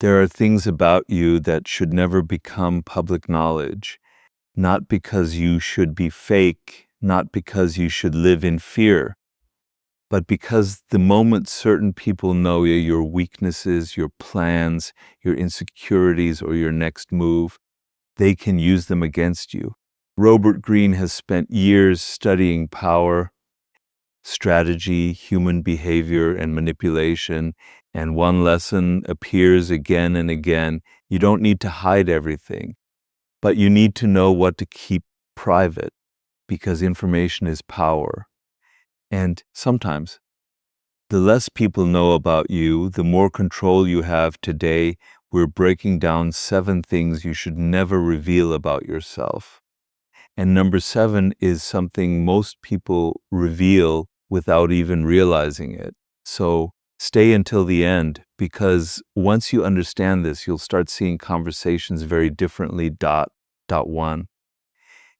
There are things about you that should never become public knowledge, not because you should be fake, not because you should live in fear, but because the moment certain people know your weaknesses, your plans, your insecurities, or your next move, they can use them against you. Robert Greene has spent years studying power, strategy, human behavior, and manipulation, and one lesson appears again and again. You don't need to hide everything, but you need to know what to keep private, because information is power. And sometimes, the less people know about you, the more control you have. Today, we're breaking down 7 things you should never reveal about yourself. And number 7 is something most people reveal without even realizing it. So stay until the end, because once you understand this, you'll start seeing conversations very differently. Dot 1.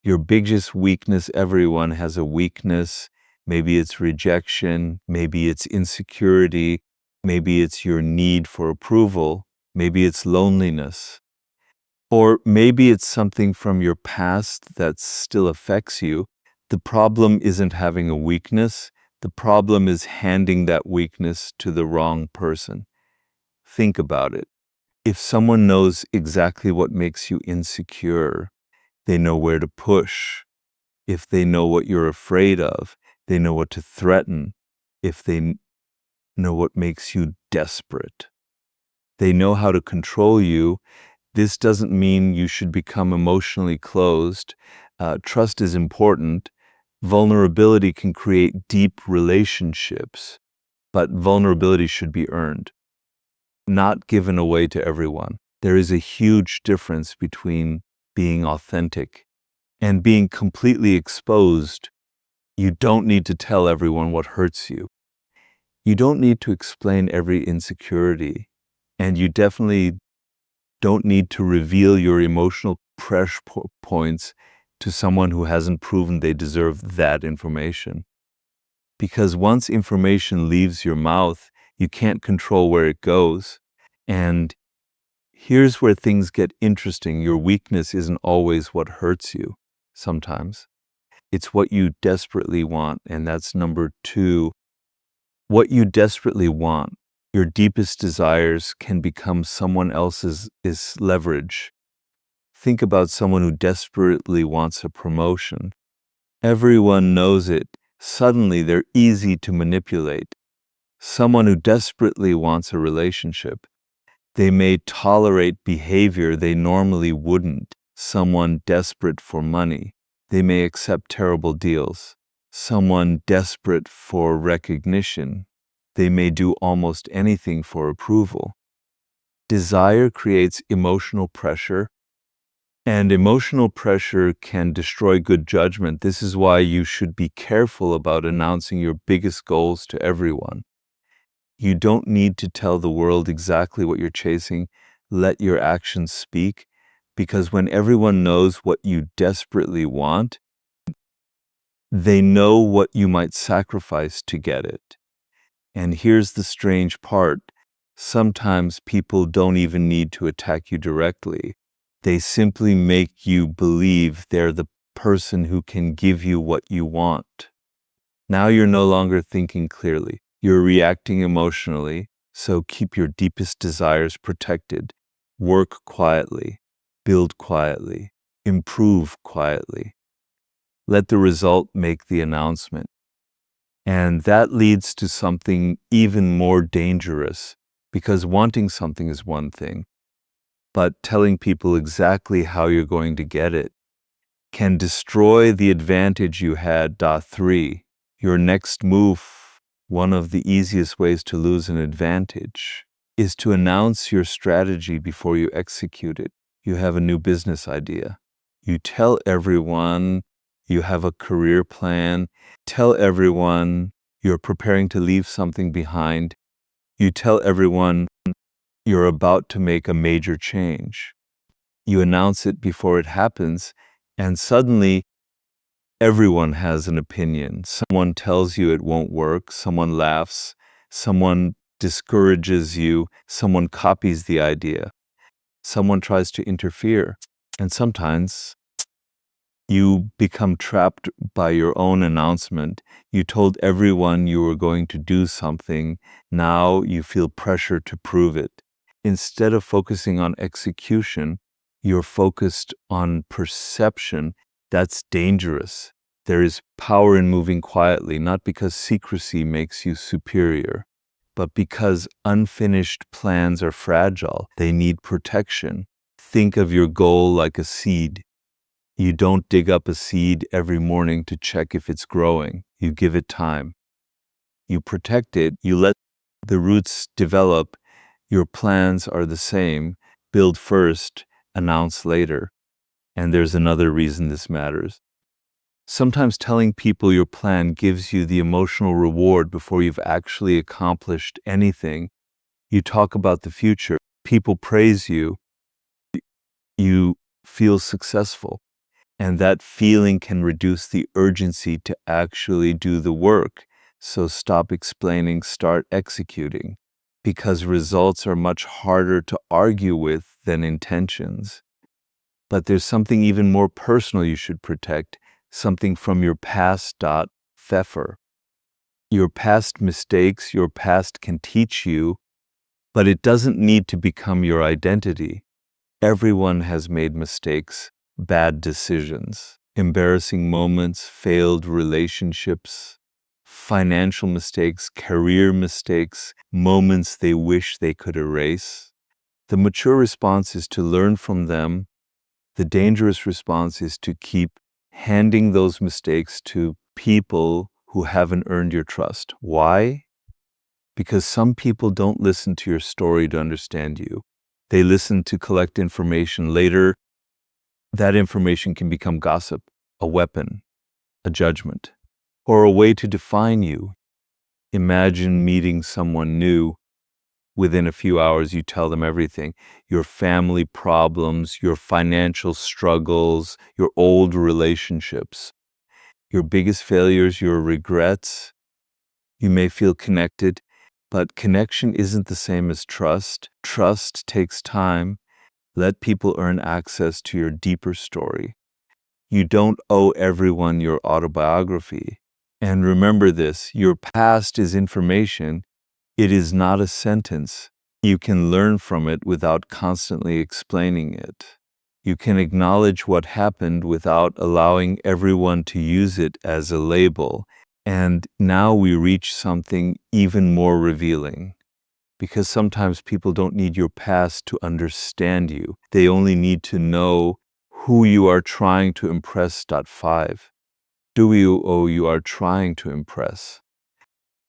Your biggest weakness, everyone has a weakness. Maybe it's rejection, maybe it's insecurity, maybe it's your need for approval, maybe it's loneliness. Or maybe it's something from your past that still affects you. The problem isn't having a weakness. The problem is handing that weakness to the wrong person. Think about it. If someone knows exactly what makes you insecure, they know where to push. If they know what you're afraid of, they know what to threaten. If they know what makes you desperate, they know how to control you. This doesn't mean you should become emotionally closed. Trust is important. Vulnerability can create deep relationships, but vulnerability should be earned, not given away to everyone. There is a huge difference between being authentic and being completely exposed. You don't need to tell everyone what hurts you. You don't need to explain every insecurity, and you definitely don't need to reveal your emotional pressure points to someone who hasn't proven they deserve that information. Because once information leaves your mouth, you can't control where it goes. And here's where things get interesting. Your weakness isn't always what hurts you. Sometimes it's what you desperately want, and that's number 2. What you desperately want, your deepest desires, can become someone else's leverage. Think about someone who desperately wants a promotion. Everyone knows it. Suddenly, they're easy to manipulate. Someone who desperately wants a relationship, they may tolerate behavior they normally wouldn't. Someone desperate for money, they may accept terrible deals. Someone desperate for recognition, they may do almost anything for approval. Desire creates emotional pressure, and emotional pressure can destroy good judgment. This is why you should be careful about announcing your biggest goals to everyone. You don't need to tell the world exactly what you're chasing. Let your actions speak, because when everyone knows what you desperately want, they know what you might sacrifice to get it. And here's the strange part. Sometimes people don't even need to attack you directly. They simply make you believe they're the person who can give you what you want. Now you're no longer thinking clearly. You're reacting emotionally, so keep your deepest desires protected. Work quietly, build quietly, improve quietly. Let the result make the announcement. And that leads to something even more dangerous, because wanting something is one thing, but telling people exactly how you're going to get it can destroy the advantage you had. 3. Your next move, one of the easiest ways to lose an advantage, is to announce your strategy before you execute it. You have a new business idea. You tell everyone you have a career plan. Tell everyone you're preparing to leave something behind. You tell everyone you're about to make a major change. You announce it before it happens, and suddenly everyone has an opinion. Someone tells you it won't work. Someone laughs. Someone discourages you, someone copies the idea, someone tries to interfere, and sometimes you become trapped by your own announcement. You told everyone you were going to do something. Now you feel pressure to prove it. Instead of focusing on execution, you're focused on perception. That's dangerous. There is power in moving quietly, not because secrecy makes you superior, but because unfinished plans are fragile. They need protection. Think of your goal like a seed. You don't dig up a seed every morning to check if it's growing. You give it time. You protect it. You let the roots develop. Your plans are the same. Build first, announce later. And there's another reason this matters. Sometimes telling people your plan gives you the emotional reward before you've actually accomplished anything. You talk about the future. People praise you. You feel successful. And that feeling can reduce the urgency to actually do the work. So stop explaining, start executing. Because results are much harder to argue with than intentions. But there's something even more personal you should protect, something from your past. Pfeffer. Your past mistakes, your past can teach you, but it doesn't need to become your identity. Everyone has made mistakes, bad decisions, embarrassing moments, failed relationships, financial mistakes, career mistakes, moments they wish they could erase. The mature response is to learn from them. The dangerous response is to keep handing those mistakes to people who haven't earned your trust. Why? Because some people don't listen to your story to understand you. They listen to collect information. Later, that information can become gossip, a weapon, a judgment, or a way to define you. Imagine meeting someone new. Within a few hours, you tell them everything. Your family problems, your financial struggles, your old relationships, your biggest failures, your regrets. You may feel connected, but connection isn't the same as trust. Trust takes time. Let people earn access to your deeper story. You don't owe everyone your autobiography. And remember this, your past is information. It is not a sentence. You can learn from it without constantly explaining it. You can acknowledge what happened without allowing everyone to use it as a label. And now we reach something even more revealing. Because sometimes people don't need your past to understand you. They only need to know who you are trying to impress. 5. Do you are trying to impress.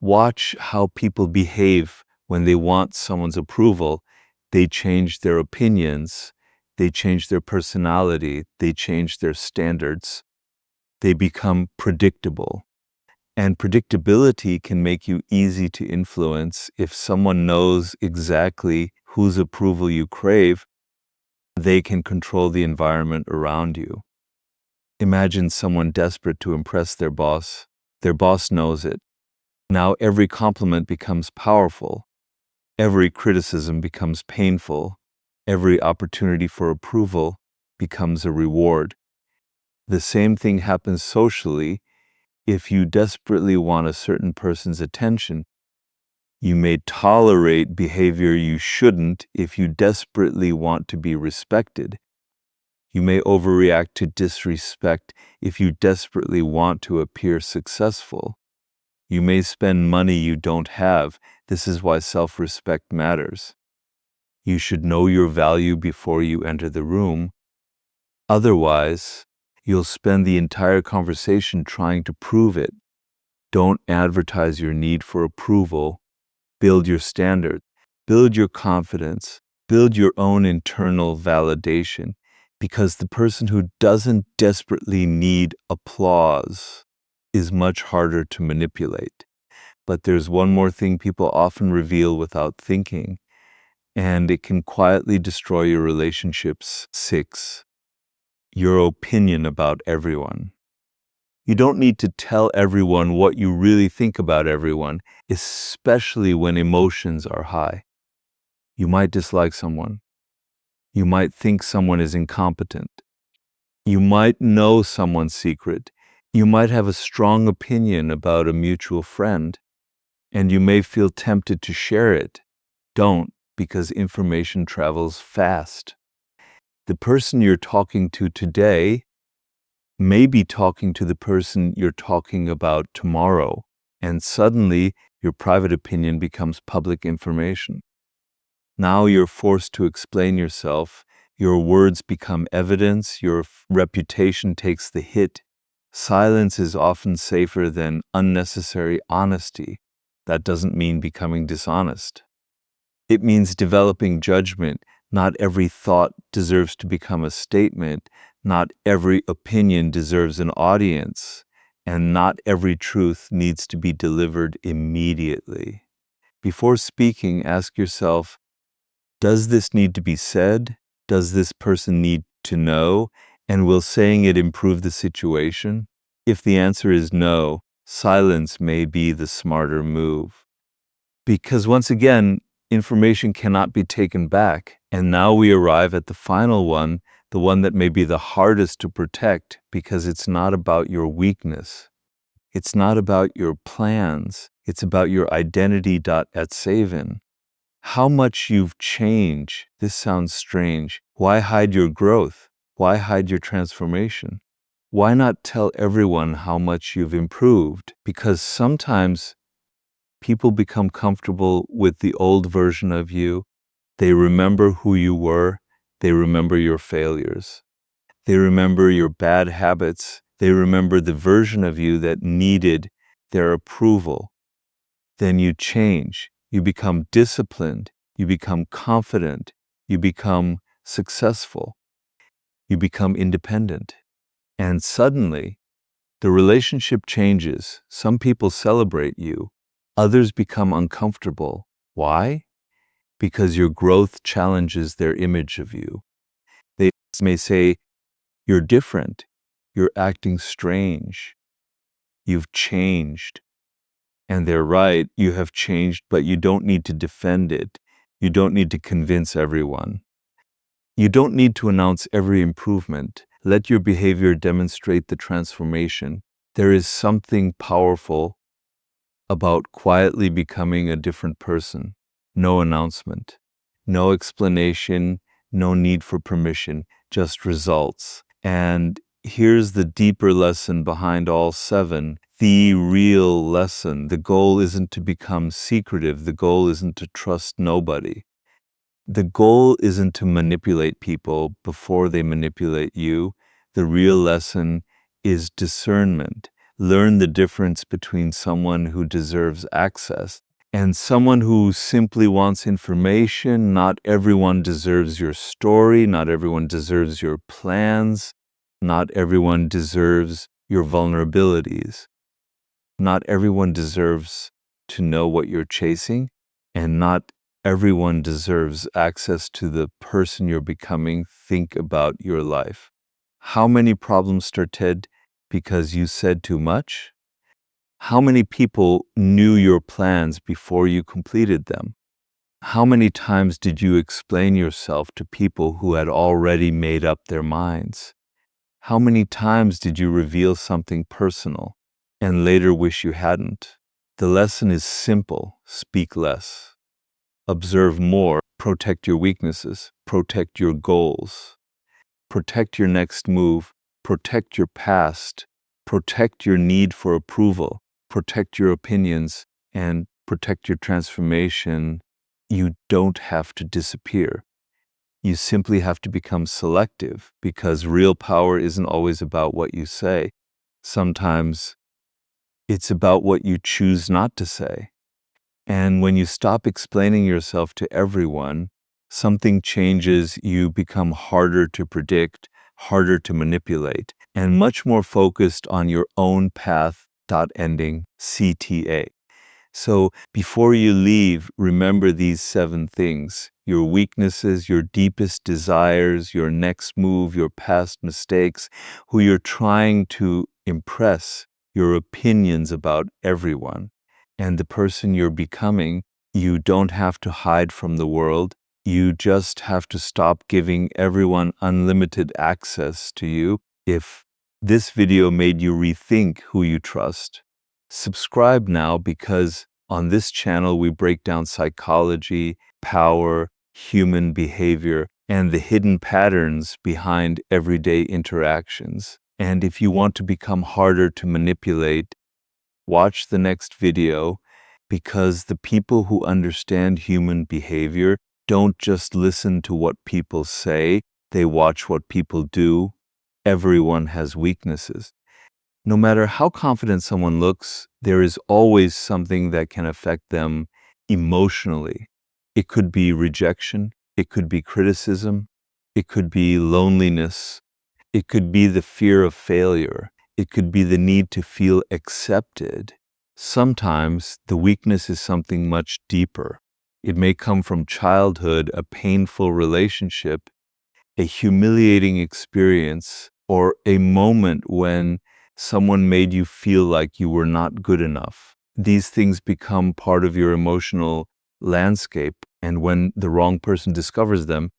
Watch how people behave when they want someone's approval. They change their opinions. They change their personality. They change their standards. They become predictable. And predictability can make you easy to influence. If someone knows exactly whose approval you crave, they can control the environment around you. Imagine someone desperate to impress their boss. Their boss knows it. Now every compliment becomes powerful. Every criticism becomes painful. Every opportunity for approval becomes a reward. The same thing happens socially. If you desperately want a certain person's attention, you may tolerate behavior you shouldn't. If you desperately want to be respected, you may overreact to disrespect. If you desperately want to appear successful, you may spend money you don't have. This is why self-respect matters. You should know your value before you enter the room. Otherwise, you'll spend the entire conversation trying to prove it. Don't advertise your need for approval. Build your standard. Build your confidence. Build your own internal validation. Because the person who doesn't desperately need applause is much harder to manipulate. But there's one more thing people often reveal without thinking, and it can quietly destroy your relationships. 6. Your opinion about everyone. You don't need to tell everyone what you really think about everyone, especially when emotions are high. You might dislike someone. You might think someone is incompetent. You might know someone's secret. You might have a strong opinion about a mutual friend, and you may feel tempted to share it. Don't, because information travels fast. The person you're talking to today may be talking to the person you're talking about tomorrow, and suddenly your private opinion becomes public information. Now you're forced to explain yourself. Your words become evidence. Your reputation takes the hit. Silence is often safer than unnecessary honesty. That doesn't mean becoming dishonest. It means developing judgment. Not every thought deserves to become a statement. Not every opinion deserves an audience. And not every truth needs to be delivered immediately. Before speaking, ask yourself, does this need to be said? Does this person need to know? And will saying it improve the situation? If the answer is no, silence may be the smarter move. Because once again, information cannot be taken back. And now we arrive at the final one, the one that may be the hardest to protect, because it's not about your weakness. It's not about your plans. It's about your identity. At Savin. How much you've changed. This sounds strange. Why hide your growth? Why hide your transformation? Why not tell everyone how much you've improved? Because sometimes people become comfortable with the old version of you. They remember who you were. They remember your failures. They remember your bad habits. They remember the version of you that needed their approval. Then you change. You become disciplined. You become confident. You become successful. You become independent. And suddenly, the relationship changes. Some people celebrate you. Others become uncomfortable. Why? Because your growth challenges their image of you. They may say, you're different. You're acting strange. You've changed. And they're right, you have changed, but you don't need to defend it. You don't need to convince everyone. You don't need to announce every improvement. Let your behavior demonstrate the transformation. There is something powerful about quietly becoming a different person. No announcement, no explanation, no need for permission, just results. And here's the deeper lesson behind all 7. The real lesson. The goal isn't to become secretive. The goal isn't to trust nobody. The goal isn't to manipulate people before they manipulate you. The real lesson is discernment. Learn the difference between someone who deserves access and someone who simply wants information. Not everyone deserves your story. Not everyone deserves your plans. Not everyone deserves your vulnerabilities. Not everyone deserves to know what you're chasing, and not everyone deserves access to the person you're becoming. Think about your life. How many problems started because you said too much? How many people knew your plans before you completed them? How many times did you explain yourself to people who had already made up their minds? How many times did you reveal something personal and later wish you hadn't? The lesson is simple: speak less. Observe more. Protect your weaknesses. Protect your goals. Protect your next move. Protect your past. Protect your need for approval. Protect your opinions and protect your transformation. You don't have to disappear. You simply have to become selective, because real power isn't always about what you say. Sometimes it's about what you choose not to say. And when you stop explaining yourself to everyone, something changes. You become harder to predict, harder to manipulate, and much more focused on your own path. Ending CTA. So before you leave, remember these 7 things: your weaknesses, your deepest desires, your next move, your past mistakes, who you're trying to impress, your opinions about everyone. And the person you're becoming, you don't have to hide from the world. You just have to stop giving everyone unlimited access to you. If this video made you rethink who you trust, subscribe now, because on this channel we break down psychology, power, human behavior, and the hidden patterns behind everyday interactions. And if you want to become harder to manipulate, watch the next video, because the people who understand human behavior don't just listen to what people say, they watch what people do. Everyone has weaknesses. No matter how confident someone looks, there is always something that can affect them emotionally. It could be rejection, it could be criticism, it could be loneliness, it could be the fear of failure, it could be the need to feel accepted. Sometimes the weakness is something much deeper. It may come from childhood, a painful relationship, a humiliating experience, or a moment when someone made you feel like you were not good enough. These things become part of your emotional landscape, and when the wrong person discovers them,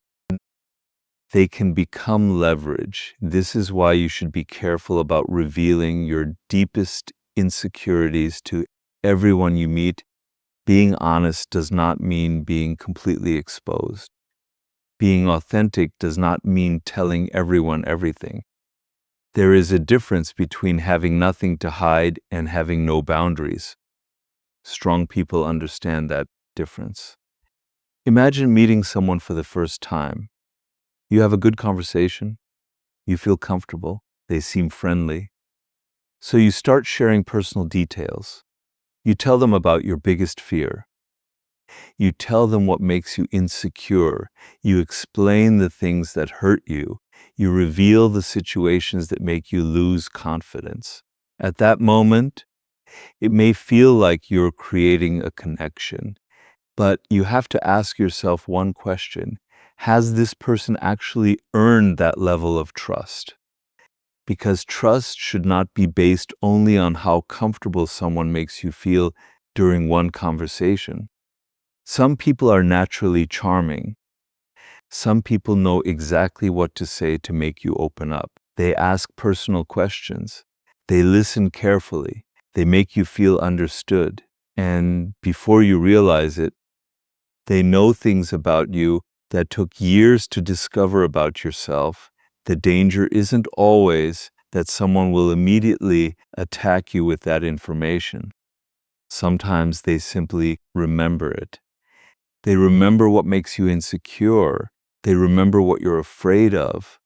they can become leverage. This is why you should be careful about revealing your deepest insecurities to everyone you meet. Being honest does not mean being completely exposed. Being authentic does not mean telling everyone everything. There is a difference between having nothing to hide and having no boundaries. Strong people understand that difference. Imagine meeting someone for the first time. You have a good conversation. You feel comfortable. They seem friendly. So you start sharing personal details. You tell them about your biggest fear. You tell them what makes you insecure. You explain the things that hurt you. You reveal the situations that make you lose confidence. At that moment, it may feel like you're creating a connection, but you have to ask yourself one question: has this person actually earned that level of trust? Because trust should not be based only on how comfortable someone makes you feel during one conversation. Some people are naturally charming. Some people know exactly what to say to make you open up. They ask personal questions. They listen carefully. They make you feel understood. And before you realize it, they know things about you that took years to discover about yourself. The danger isn't always that someone will immediately attack you with that information. Sometimes they simply remember it. They remember what makes you insecure. They remember what you're afraid of.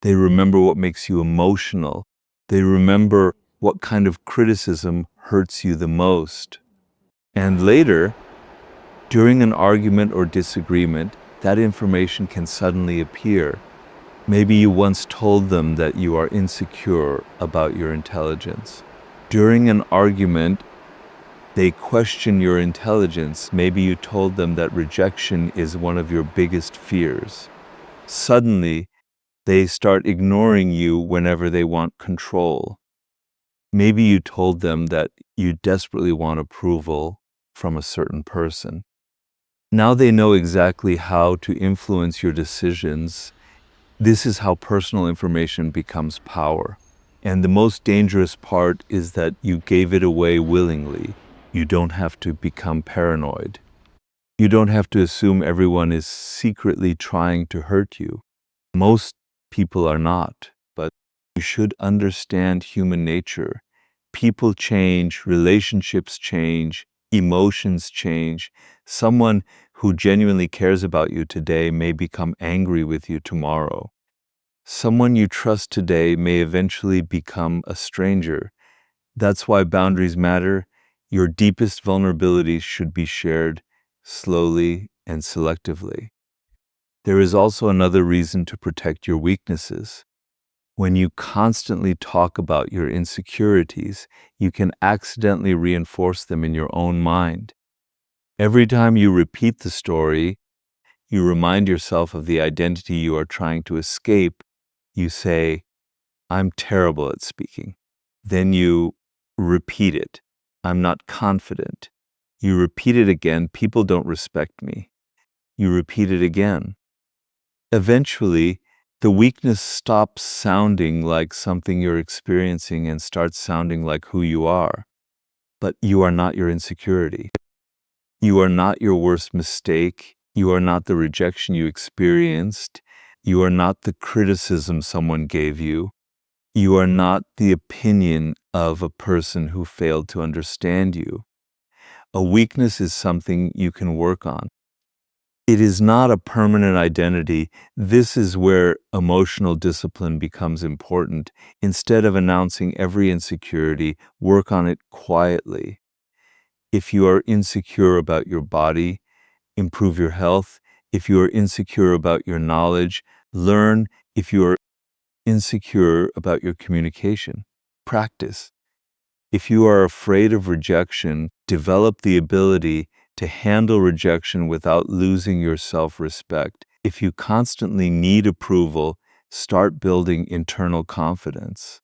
They remember what makes you emotional. They remember what kind of criticism hurts you the most. And later, during an argument or disagreement, that information can suddenly appear. Maybe you once told them that you are insecure about your intelligence. During an argument, they question your intelligence. Maybe you told them that rejection is one of your biggest fears. Suddenly, they start ignoring you whenever they want control. Maybe you told them that you desperately want approval from a certain person. Now they know exactly how to influence your decisions. This is how personal information becomes power. And the most dangerous part is that you gave it away willingly. You don't have to become paranoid. You don't have to assume everyone is secretly trying to hurt you. Most people are not, but you should understand human nature. People change, relationships change, emotions change. Someone who genuinely cares about you today may become angry with you tomorrow. Someone you trust today may eventually become a stranger. That's why boundaries matter. Your deepest vulnerabilities should be shared slowly and selectively. There is also another reason to protect your weaknesses. When you constantly talk about your insecurities, you can accidentally reinforce them in your own mind. Every time you repeat the story, you remind yourself of the identity you are trying to escape. You say, "I'm terrible at speaking. Then you repeat it. I'm not confident. You repeat it again. People don't respect me. You repeat it again. Eventually, the weakness stops sounding like something you're experiencing and starts sounding like who you are. But you are not your insecurity. You are not your worst mistake. You are not the rejection you experienced. You are not the criticism someone gave you. You are not the opinion of a person who failed to understand you. A weakness is something you can work on. It is not a permanent identity. This is where emotional discipline becomes important. Instead of announcing every insecurity, work on it quietly. If you are insecure about your body, improve your health. If you are insecure about your knowledge, learn. If you are insecure about your communication, practice. If you are afraid of rejection, develop the ability to handle rejection without losing your self-respect. If you constantly need approval, start building internal confidence.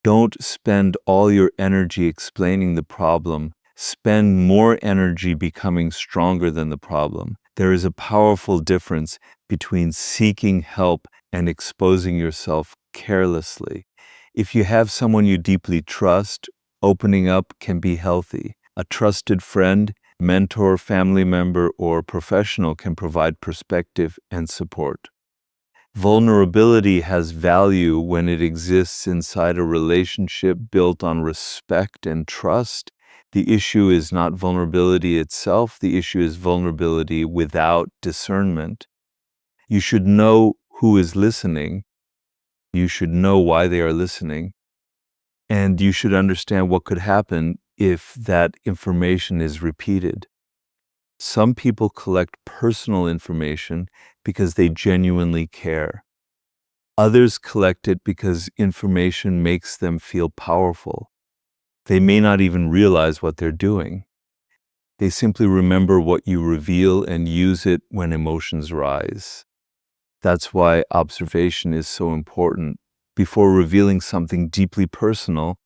Don't spend all your energy explaining the problem. Spend more energy becoming stronger than the problem. There is a powerful difference between seeking help and exposing yourself carelessly. If you have someone you deeply trust, opening up can be healthy. A trusted friend, mentor, family member, or professional can provide perspective and support. Vulnerability has value when it exists inside a relationship built on respect and trust. The issue is not vulnerability itself. The issue is vulnerability without discernment. You should know who is listening. You should know why they are listening. And you should understand what could happen if that information is repeated. Some people collect personal information because they genuinely care. Others collect it because information makes them feel powerful. They may not even realize what they're doing. They simply remember what you reveal and use it when emotions rise. That's why observation is so important. Before revealing something deeply personal,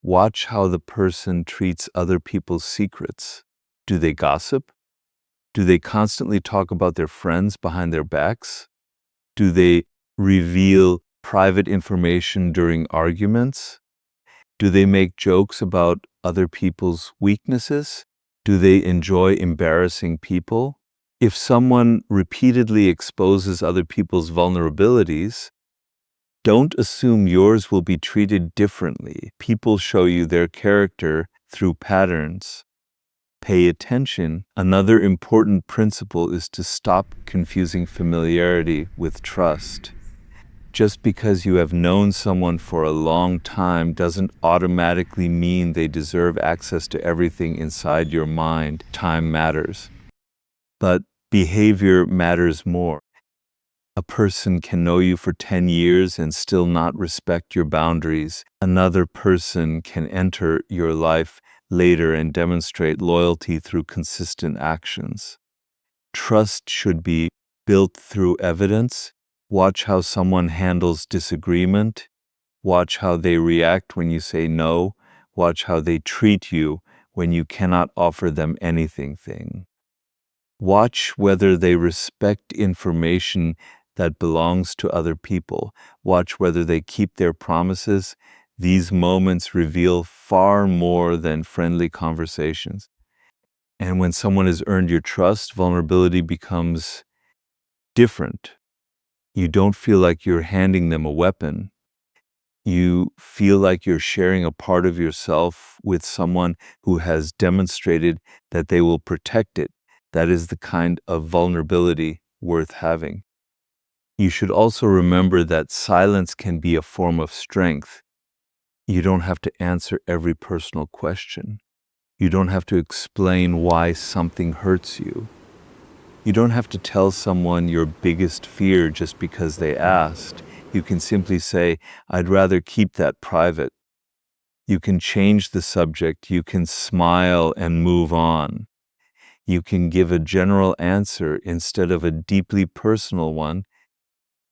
watch how the person treats other people's secrets. Do they gossip? Do they constantly talk about their friends behind their backs? Do they reveal private information during arguments? Do they make jokes about other people's weaknesses? Do they enjoy embarrassing people? If someone repeatedly exposes other people's vulnerabilities, don't assume yours will be treated differently. People show you their character through patterns. Pay attention. Another important principle is to stop confusing familiarity with trust. Just because you have known someone for a long time doesn't automatically mean they deserve access to everything inside your mind. Time matters. But behavior matters more. A person can know you for 10 years and still not respect your boundaries. Another person can enter your life later and demonstrate loyalty through consistent actions. Trust should be built through evidence. Watch how someone handles disagreement. Watch how they react when you say no. Watch how they treat you when you cannot offer them anything. Watch whether they respect information that belongs to other people. Watch whether they keep their promises. These moments reveal far more than friendly conversations. And when someone has earned your trust, vulnerability becomes different. You don't feel like you're handing them a weapon. You feel like you're sharing a part of yourself with someone who has demonstrated that they will protect it. That is the kind of vulnerability worth having. You should also remember that silence can be a form of strength. You don't have to answer every personal question. You don't have to explain why something hurts you. You don't have to tell someone your biggest fear just because they asked. You can simply say, I'd rather keep that private. You can change the subject. You can smile and move on. You can give a general answer instead of a deeply personal one.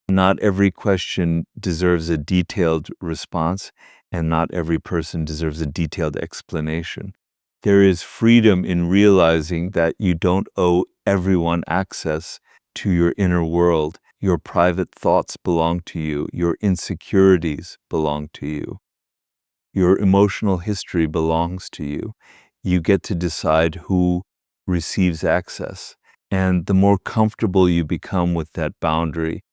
Not every question deserves a detailed response, and not every person deserves a detailed explanation. There is freedom in realizing that you don't owe everyone access to your inner world. Your private thoughts belong to you. Your insecurities belong to you. Your emotional history belongs to you. You get to decide who receives access. And the more comfortable you become with that boundary,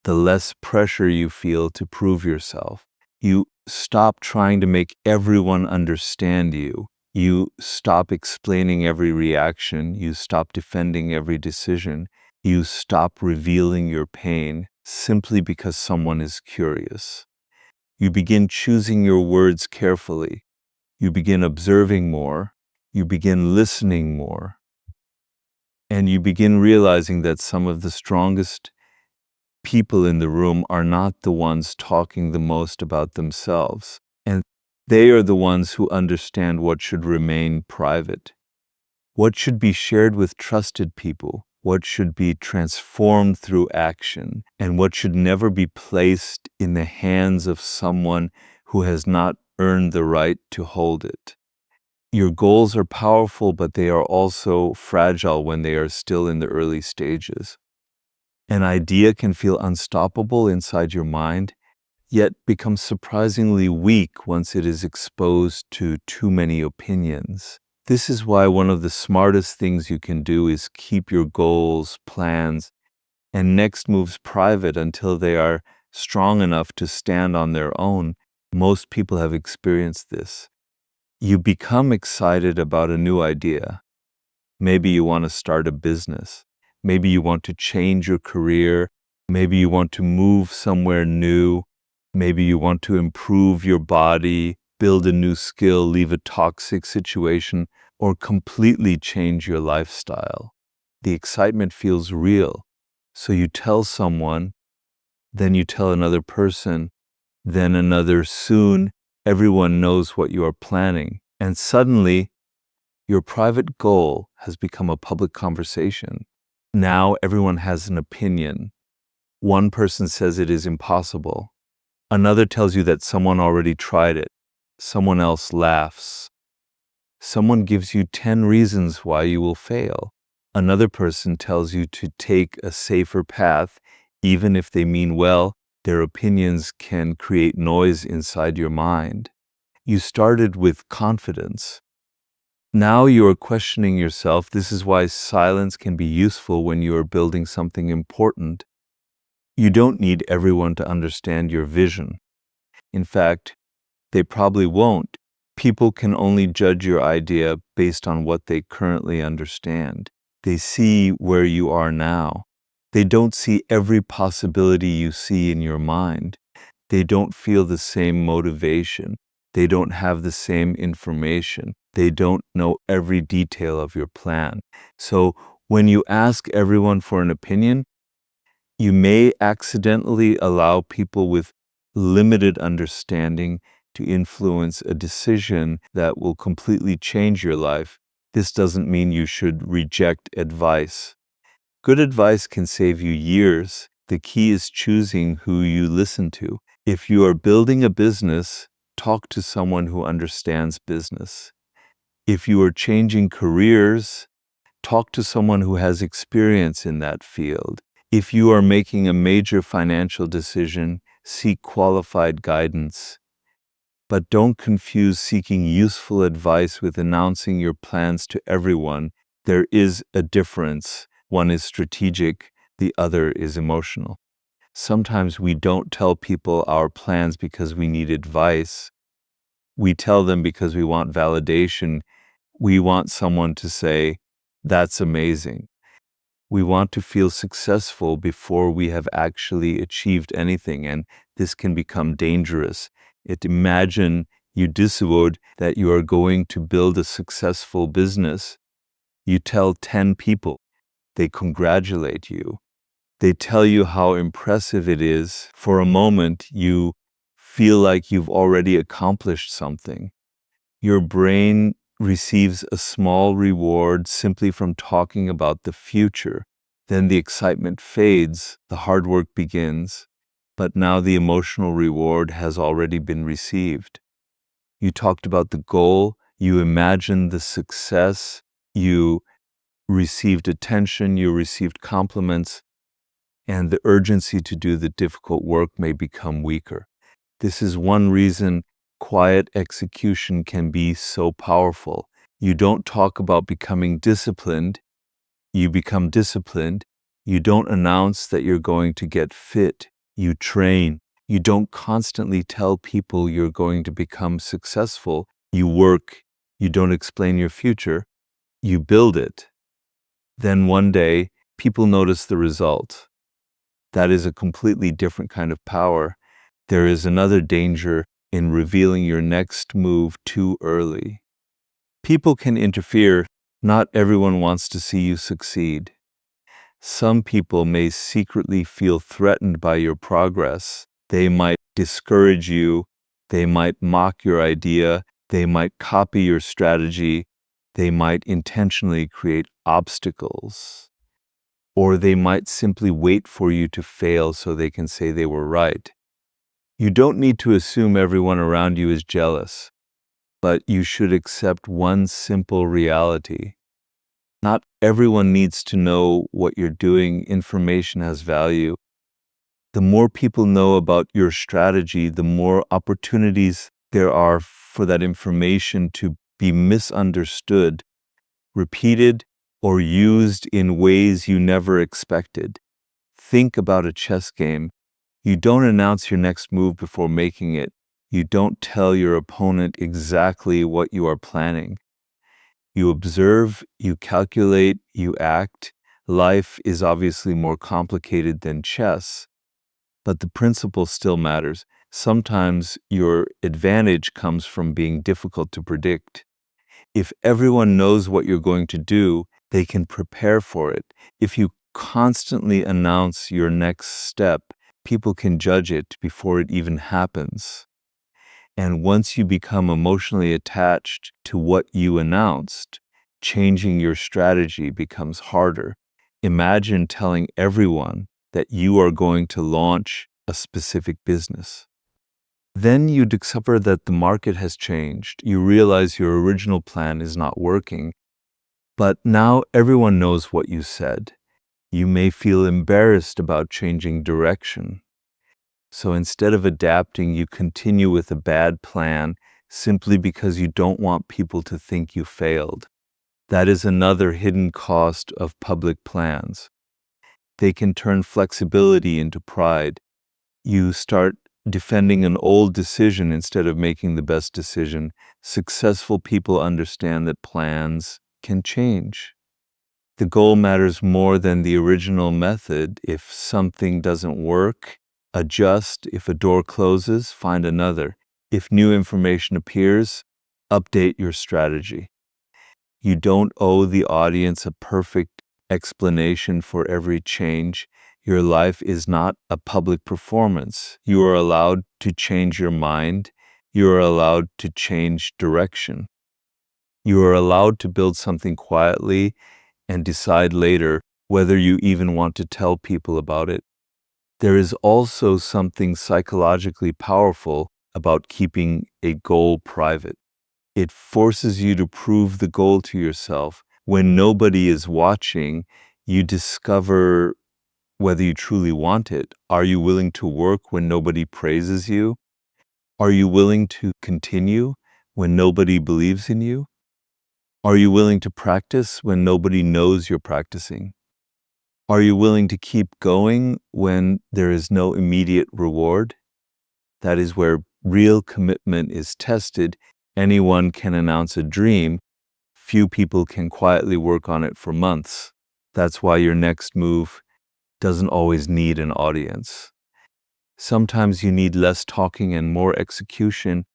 the less pressure you feel to prove yourself. You stop trying to make everyone understand you. You stop explaining every reaction. You stop defending every decision. You stop revealing your pain simply because someone is curious. You begin choosing your words carefully. You begin observing more. You begin listening more. And you begin realizing that some of the strongest people in the room are not the ones talking the most about themselves, and they are the ones who understand what should remain private, what should be shared with trusted people, what should be transformed through action, and what should never be placed in the hands of someone who has not earned the right to hold it. Your goals are powerful, but they are also fragile when they are still in the early stages. An idea can feel unstoppable inside your mind, yet become surprisingly weak once it is exposed to too many opinions. This is why one of the smartest things you can do is keep your goals, plans, and next moves private until they are strong enough to stand on their own. Most people have experienced this. You become excited about a new idea. Maybe you want to start a business. Maybe you want to change your career. Maybe you want to move somewhere new. Maybe you want to improve your body, build a new skill, leave a toxic situation, or completely change your lifestyle. The excitement feels real. So you tell someone, then you tell another person, then another. Soon, everyone knows what you are planning. And suddenly, your private goal has become a public conversation. Now everyone has an opinion. One person says it is impossible. Another tells you that someone already tried it. Someone else laughs. Someone gives you 10 reasons why you will fail. Another person tells you to take a safer path. Even if they mean well, their opinions can create noise inside your mind. You started with confidence. Now you are questioning yourself. This is why silence can be useful when you are building something important. You don't need everyone to understand your vision. In fact, they probably won't. People can only judge your idea based on what they currently understand. They see where you are now. They don't see every possibility you see in your mind. They don't feel the same motivation. They don't have the same information. They don't know every detail of your plan. So when you ask everyone for an opinion, you may accidentally allow people with limited understanding to influence a decision that will completely change your life. This doesn't mean you should reject advice. Good advice can save you years. The key is choosing who you listen to. If you are building a business, talk to someone who understands business. If you are changing careers, talk to someone who has experience in that field. If you are making a major financial decision, seek qualified guidance. But don't confuse seeking useful advice with announcing your plans to everyone. There is a difference. One is strategic, the other is emotional. Sometimes we don't tell people our plans because we need advice. We tell them because we want validation. We want someone to say, "That's amazing." We want to feel successful before we have actually achieved anything, and this can become dangerous. Imagine you decide that you are going to build a successful business. You tell 10 people. They congratulate you. They tell you how impressive it is. For a moment, you feel like you've already accomplished something. Your brain receives a small reward simply from talking about the future. Then the excitement fades, the hard work begins, but now the emotional reward has already been received. You talked about the goal, you imagined the success, you received attention, you received compliments, and the urgency to do the difficult work may become weaker. This is one reason quiet execution can be so powerful. You don't talk about becoming disciplined, you become disciplined. You don't announce that you're going to get fit, you train. You don't constantly tell people you're going to become successful, you work. You don't explain your future, you build it. Then one day, people notice the result. That is a completely different kind of power. There is another danger in revealing your next move too early. People can interfere. Not everyone wants to see you succeed. Some people may secretly feel threatened by your progress. They might discourage you. They might mock your idea. They might copy your strategy. They might intentionally create obstacles. Or they might simply wait for you to fail so they can say they were right. You don't need to assume everyone around you is jealous, but you should accept one simple reality. Not everyone needs to know what you're doing. Information has value. The more people know about your strategy, the more opportunities there are for that information to be misunderstood, repeated, or used in ways you never expected. Think about a chess game. You don't announce your next move before making it. You don't tell your opponent exactly what you are planning. You observe, you calculate, you act. Life is obviously more complicated than chess, but the principle still matters. Sometimes your advantage comes from being difficult to predict. If everyone knows what you're going to do, they can prepare for it. If you constantly announce your next step, people can judge it before it even happens. And once you become emotionally attached to what you announced, changing your strategy becomes harder. Imagine telling everyone that you are going to launch a specific business. Then you discover that the market has changed. You realize your original plan is not working, but now everyone knows what you said. You may feel embarrassed about changing direction. So instead of adapting, you continue with a bad plan simply because you don't want people to think you failed. That is another hidden cost of public plans. They can turn flexibility into pride. You start defending an old decision instead of making the best decision. Successful people understand that plans can change. The goal matters more than the original method. If something doesn't work, adjust. If a door closes, find another. If new information appears, update your strategy. You don't owe the audience a perfect explanation for every change. Your life is not a public performance. You are allowed to change your mind. You are allowed to change direction. You are allowed to build something quietly and decide later whether you even want to tell people about it. There is also something psychologically powerful about keeping a goal private. It forces you to prove the goal to yourself. When nobody is watching, you discover whether you truly want it. Are you willing to work when nobody praises you? Are you willing to continue when nobody believes in you? Are you willing to practice when nobody knows you're practicing? Are you willing to keep going when there is no immediate reward? That is where real commitment is tested. Anyone can announce a dream. Few people can quietly work on it for months. That's why your next move doesn't always need an audience. Sometimes you need less talking and more execution.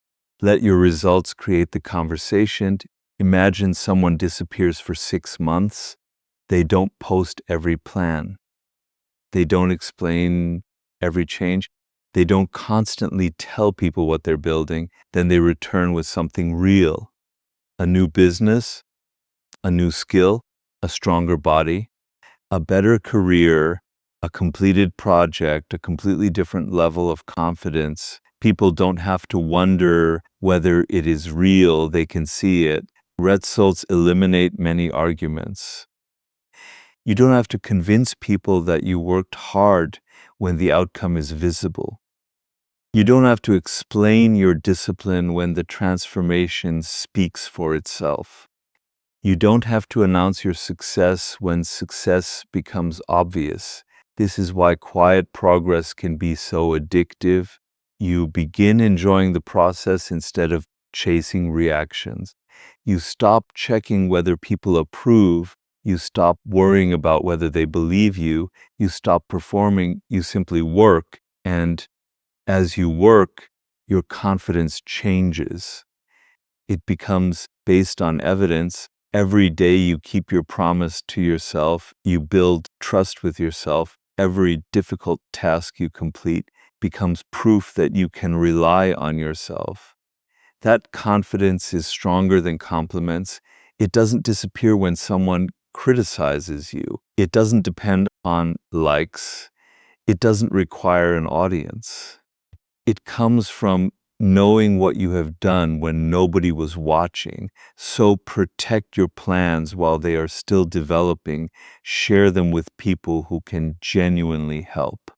Let your results create the conversation. Imagine someone disappears for 6 months. They don't post every plan. They don't explain every change. They don't constantly tell people what they're building. Then they return with something real. A new business, a new skill, a stronger body. a better career, a completed project, a completely different level of confidence. People don't have to wonder whether it is real, they can see it. Results eliminate many arguments. You don't have to convince people that you worked hard when the outcome is visible. You don't have to explain your discipline when the transformation speaks for itself. You don't have to announce your success when success becomes obvious. This is why quiet progress can be so addictive. You begin enjoying the process instead of chasing reactions. You stop checking whether people approve. You stop worrying about whether they believe you. You stop performing. You simply work. And as you work, your confidence changes. It becomes based on evidence. Every day you keep your promise to yourself. You build trust with yourself. Every difficult task you complete becomes proof that you can rely on yourself. That confidence is stronger than compliments. It doesn't disappear when someone criticizes you. It doesn't depend on likes. It doesn't require an audience. It comes from knowing what you have done when nobody was watching. So protect your plans while they are still developing. Share them with people who can genuinely help.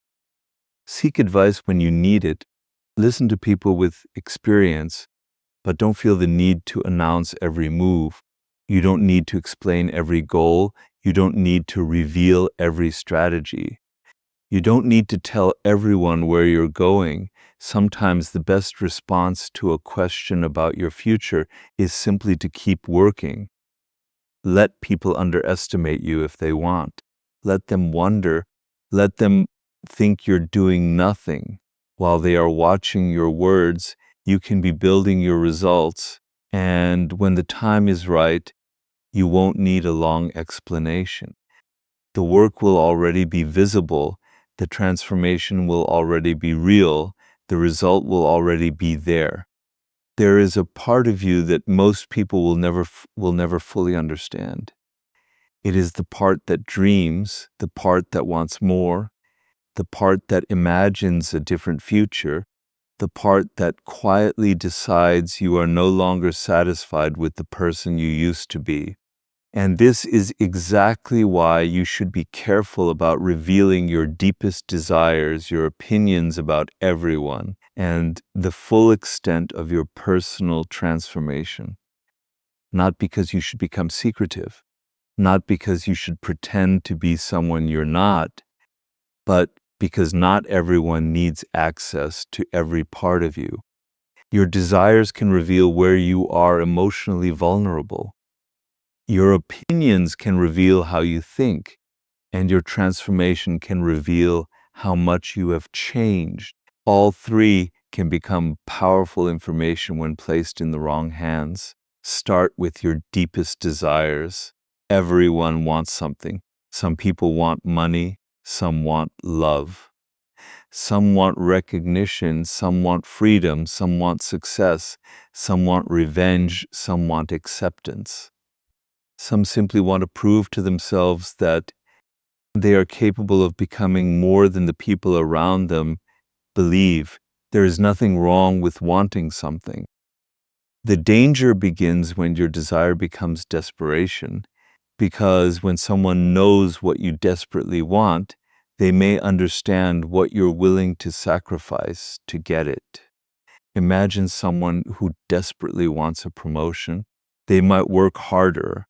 Seek advice when you need it. Listen to people with experience, but don't feel the need to announce every move. You don't need to explain every goal. You don't need to reveal every strategy. You don't need to tell everyone where you're going. Sometimes the best response to a question about your future is simply to keep working. Let people underestimate you if they want. Let them wonder. Let them think you're doing nothing. While they are watching your words, you can be building your results. And when the time is right, you won't need a long explanation. The work will already be visible. The transformation will already be real. The result will already be there. There is a part of you that most people will never fully understand. It is the part that dreams, the part that wants more, the part that imagines a different future, the part that quietly decides you are no longer satisfied with the person you used to be. And this is exactly why you should be careful about revealing your deepest desires, your opinions about everyone, and the full extent of your personal transformation. Not because you should become secretive, not because you should pretend to be someone you're not, but because not everyone needs access to every part of you. Your desires can reveal where you are emotionally vulnerable. Your opinions can reveal how you think, and your transformation can reveal how much you have changed. All three can become powerful information when placed in the wrong hands. Start with your deepest desires. Everyone wants something. Some people want money, some want love. Some want recognition, some want freedom, some want success, some want revenge, some want acceptance. Some simply want to prove to themselves that they are capable of becoming more than the people around them believe. There is nothing wrong with wanting something. The danger begins when your desire becomes desperation, because when someone knows what you desperately want, they may understand what you're willing to sacrifice to get it. Imagine someone who desperately wants a promotion. They might work harder,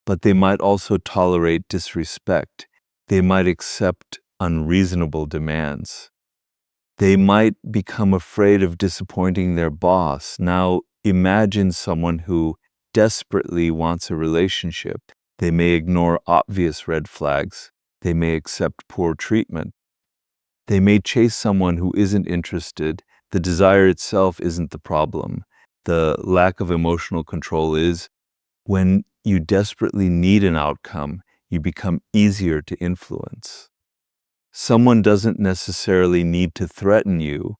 but they might also tolerate disrespect. They might accept unreasonable demands. They might become afraid of disappointing their boss. Now, imagine someone who desperately wants a relationship. They may ignore obvious red flags. They may accept poor treatment. They may chase someone who isn't interested. The desire itself isn't the problem. The lack of emotional control is. When you desperately need an outcome, you become easier to influence. Someone doesn't necessarily need to threaten you.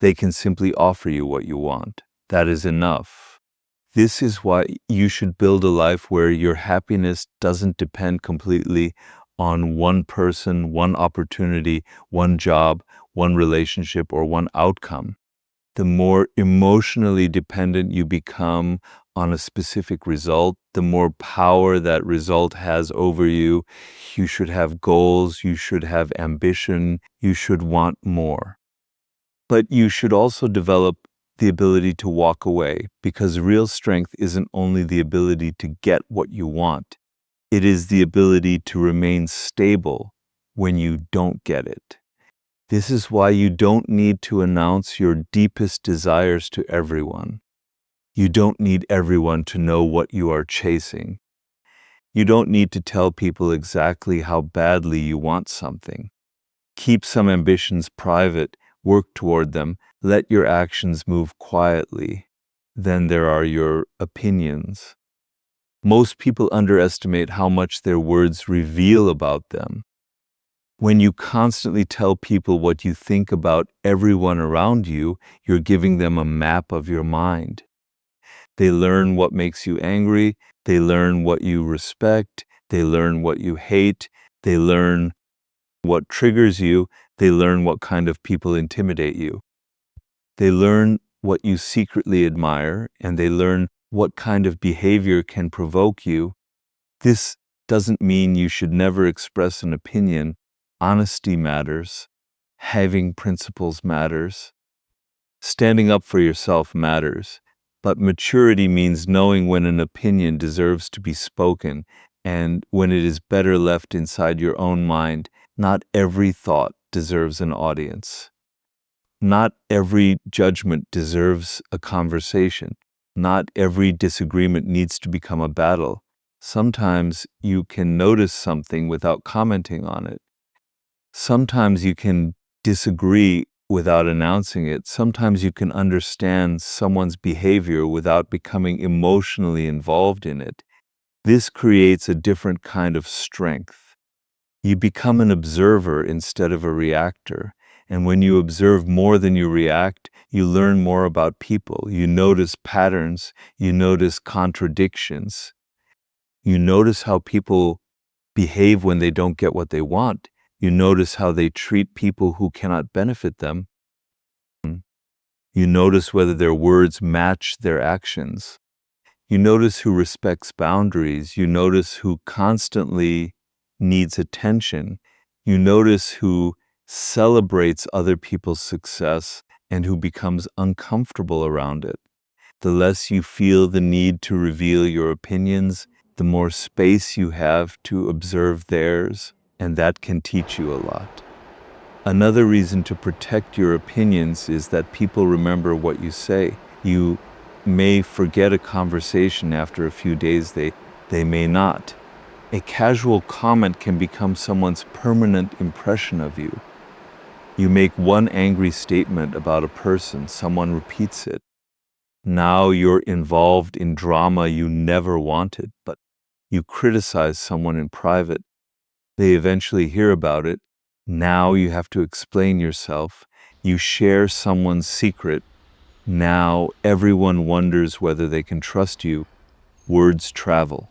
They can simply offer you what you want. That is enough. This is why you should build a life where your happiness doesn't depend completely on one person, one opportunity, one job, one relationship, or one outcome. The more emotionally dependent you become on a specific result, the more power that result has over you. You should have goals, you should have ambition, you should want more. But you should also develop the ability to walk away, because real strength isn't only the ability to get what you want. It is the ability to remain stable when you don't get it. This is why you don't need to announce your deepest desires to everyone. You don't need everyone to know what you are chasing. You don't need to tell people exactly how badly you want something. Keep some ambitions private, work toward them, let your actions move quietly. Then there are your opinions. Most people underestimate how much their words reveal about them. When you constantly tell people what you think about everyone around you, you're giving them a map of your mind. They learn what makes you angry, they learn what you respect, they learn what you hate, they learn what triggers you, they learn what kind of people intimidate you. They learn what you secretly admire, and they learn what kind of behavior can provoke you. This doesn't mean you should never express an opinion. Honesty matters. Having principles matters. Standing up for yourself matters. But maturity means knowing when an opinion deserves to be spoken and when it is better left inside your own mind. Not every thought deserves an audience. Not every judgment deserves a conversation. Not every disagreement needs to become a battle. Sometimes you can notice something without commenting on it. Sometimes you can disagree without announcing it. Sometimes you can understand someone's behavior without becoming emotionally involved in it. This creates a different kind of strength. You become an observer instead of a reactor. And when you observe more than you react, you learn more about people. You notice patterns. You notice contradictions. You notice how people behave when they don't get what they want. You notice how they treat people who cannot benefit them. You notice whether their words match their actions. You notice who respects boundaries. You notice who constantly needs attention. You notice who celebrates other people's success and who becomes uncomfortable around it. The less you feel the need to reveal your opinions, the more space you have to observe theirs, and that can teach you a lot. Another reason to protect your opinions is that people remember what you say. You may forget a conversation after a few days, they may not. A casual comment can become someone's permanent impression of you. You make one angry statement about a person, someone repeats it. Now you're involved in drama you never wanted, but you criticize someone in private. They eventually hear about it. Now you have to explain yourself. You share someone's secret. Now everyone wonders whether they can trust you. Words travel.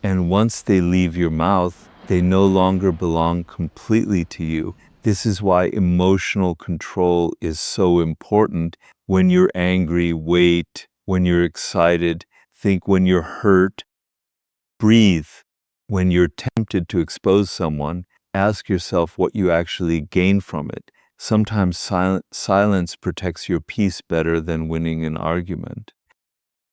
And once they leave your mouth, they no longer belong completely to you. This is why emotional control is so important. When you're angry, wait. When you're excited, think. When you're hurt, breathe. When you're tempted to expose someone, ask yourself what you actually gain from it. Sometimes silence protects your peace better than winning an argument.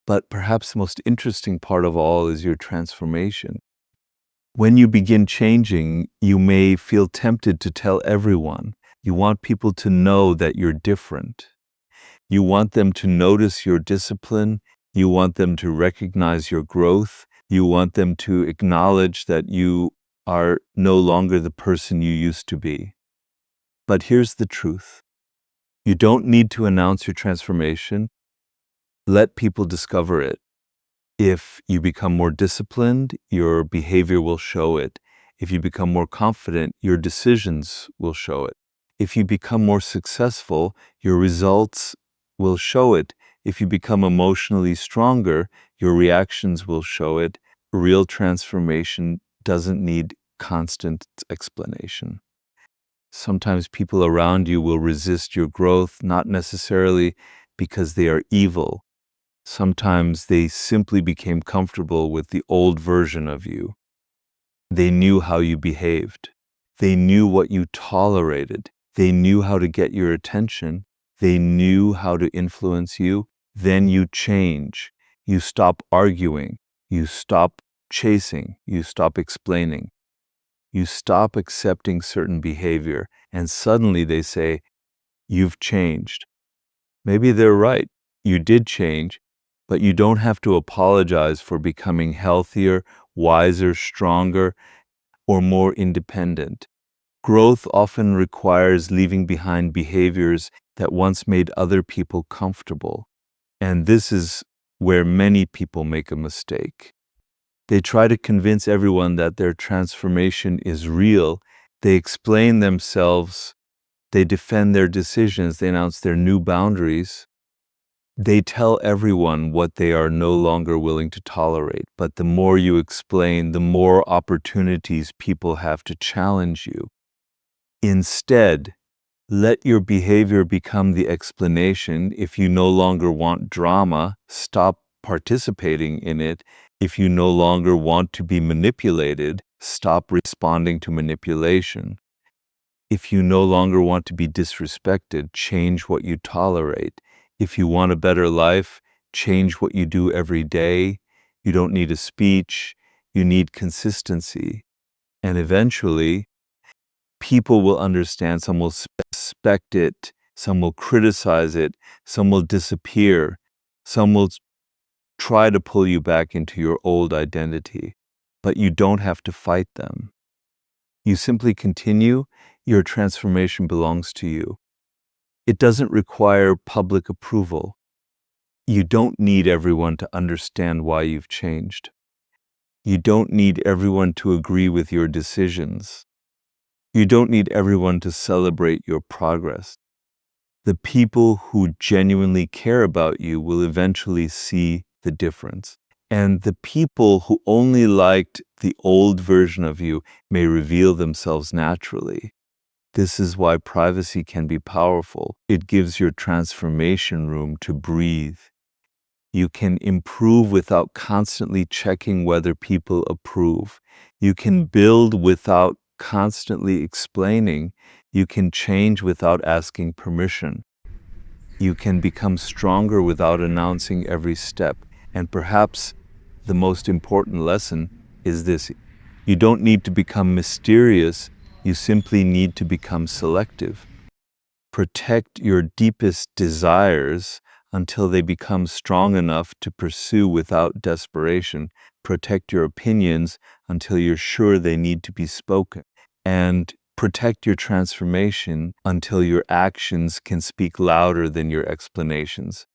But perhaps the most interesting part of all is your transformation. When you begin changing, you may feel tempted to tell everyone. You want people to know that you're different. You want them to notice your discipline. You want them to recognize your growth. You want them to acknowledge that you are no longer the person you used to be. But here's the truth. You don't need to announce your transformation. Let people discover it. If you become more disciplined, your behavior will show it. If you become more confident, your decisions will show it. If you become more successful, your results will show it. If you become emotionally stronger, your reactions will show it. Real transformation doesn't need constant explanation. Sometimes people around you will resist your growth, not necessarily because they are evil. Sometimes they simply became comfortable with the old version of you. They knew how you behaved. They knew what you tolerated. They knew how to get your attention. They knew how to influence you. Then you change. You stop arguing. You stop chasing. You stop explaining. You stop accepting certain behavior, and suddenly they say, "You've changed." Maybe they're right. You did change, but you don't have to apologize for becoming healthier, wiser, stronger, or more independent. Growth often requires leaving behind behaviors that once made other people comfortable. And this is where many people make a mistake. They try to convince everyone that their transformation is real. They explain themselves. They defend their decisions. They announce their new boundaries. They tell everyone what they are no longer willing to tolerate. But the more you explain, the more opportunities people have to challenge you. Instead, let your behavior become the explanation. If you no longer want drama, stop participating in it. If you no longer want to be manipulated, stop responding to manipulation. If you no longer want to be disrespected, change what you tolerate. If you want a better life, change what you do every day. You don't need a speech. You need consistency. And eventually, people will understand. Some will suspect it. Some will criticize it. Some will disappear. Some will try to pull you back into your old identity. But you don't have to fight them. You simply continue. Your transformation belongs to you. It doesn't require public approval. You don't need everyone to understand why you've changed. You don't need everyone to agree with your decisions. You don't need everyone to celebrate your progress. The people who genuinely care about you will eventually see the difference. And the people who only liked the old version of you may reveal themselves naturally. This is why privacy can be powerful. It gives your transformation room to breathe. You can improve without constantly checking whether people approve. You can build without constantly explaining. You can change without asking permission. You can become stronger without announcing every step. And perhaps the most important lesson is this: you don't need to become mysterious. You simply need to become selective. Protect your deepest desires until they become strong enough to pursue without desperation. Protect your opinions until you're sure they need to be spoken. And protect your transformation until your actions can speak louder than your explanations.